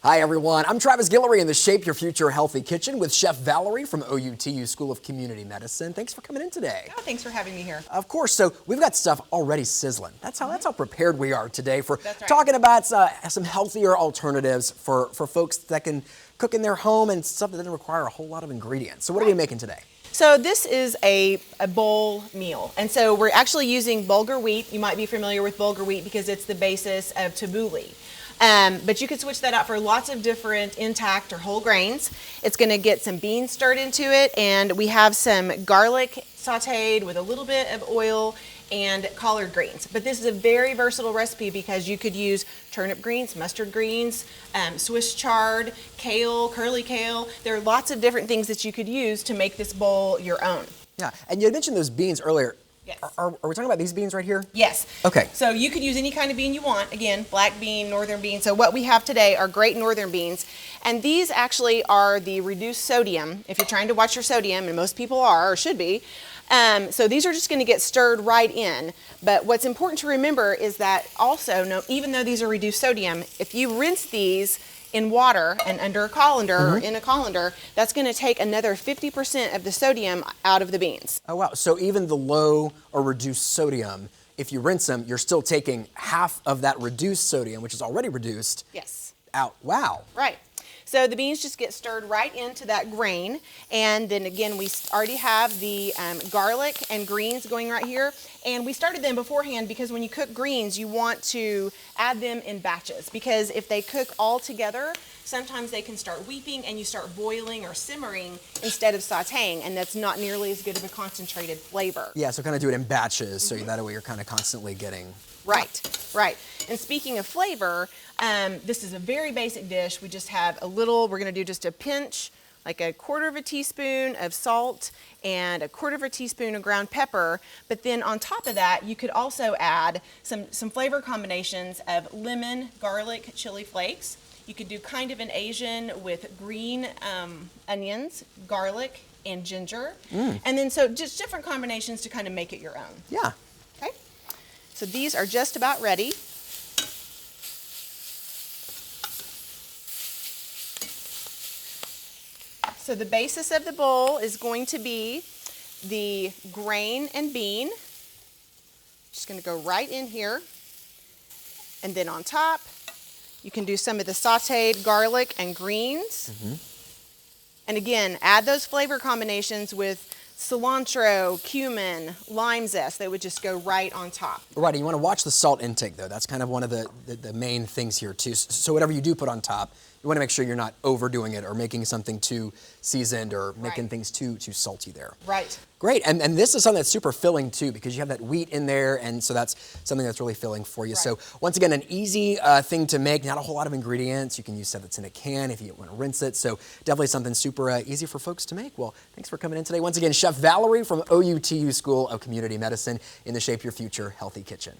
Hi everyone, I'm Travis Guillory in the Shape Your Future Healthy Kitchen with Chef Valerie from OUTU School of Community Medicine. Thanks for coming in today. Oh, thanks for having me here. Of course, so we've got stuff already sizzling. That's how prepared we are today for That's right. talking about some healthier alternatives for folks that can cook in their home and stuff that doesn't require a whole lot of ingredients. So what are we making today? So this is a bowl meal, and so we're actually using Bulgar wheat. You might be familiar with Bulgar wheat because it's the basis of tabbouleh. But you can switch that out for lots of different intact or whole grains. It's going to get some beans stirred into it, and we have some garlic sauteed with a little bit of oil and collard greens. But this is a very versatile recipe because you could use turnip greens, mustard greens, Swiss chard, kale, curly kale. There are lots of different things that you could use to make this bowl your own. Yeah, and you mentioned those beans earlier. Yes. Are we talking about these beans right here? Yes. Okay. So you could use any kind of bean you want. Again, black bean, northern bean. So what we have today are great northern beans. And these actually are the reduced sodium, if you're trying to watch your sodium, and most people are or should be. So these are just going to get stirred right in. But what's important to remember is that also, even though these are reduced sodium, if you rinse these in water and under a colander or in a colander, that's going to take another 50% of the sodium out of the beans. Oh wow, so even the low or reduced sodium, if you rinse them, you're still taking half of that reduced sodium, which is already reduced, Yes. out. Wow. Right. So the beans just get stirred right into that grain, and then again we already have the garlic and greens going right here, and we started them beforehand because when you cook greens you want to add them in batches, because if they cook all together sometimes they can start weeping and you start boiling or simmering instead of sauteing, and that's not nearly as good of a concentrated flavor. Yeah, so kind of do it in batches, so that way you're kind of constantly getting... Right, right. And speaking of flavor, this is a very basic dish. We just have a little, we're gonna do just a pinch, like a quarter of a teaspoon of salt and a quarter of a teaspoon of ground pepper. But then on top of that, you could also add some flavor combinations of lemon, garlic, chili flakes. You could do kind of an Asian with green onions, garlic, and ginger. And then so just different combinations to kind of make it your own. Yeah. Okay. So these are just about ready. So the basis of the bowl is going to be the grain and bean. Just going to go right in here. And then on top, you can do some of the sauteed garlic and greens. And again, add those flavor combinations with cilantro, cumin, lime zest. They would just go right on top. Right, and you want to watch the salt intake though. That's kind of one of the main things here too. So whatever you do put on top, you want to make sure you're not overdoing it or making something too seasoned or making things too salty there. Right. Great, and this is something that's super filling too, because you have that wheat in there, and so that's something that's really filling for you. Right. So once again, an easy thing to make, not a whole lot of ingredients. You can use stuff that's in a can if you want to rinse it. So definitely something super easy for folks to make. Well, thanks for coming in today. Once again, Chef Valerie from OUTU School of Community Medicine in the Shape Your Future Healthy Kitchen.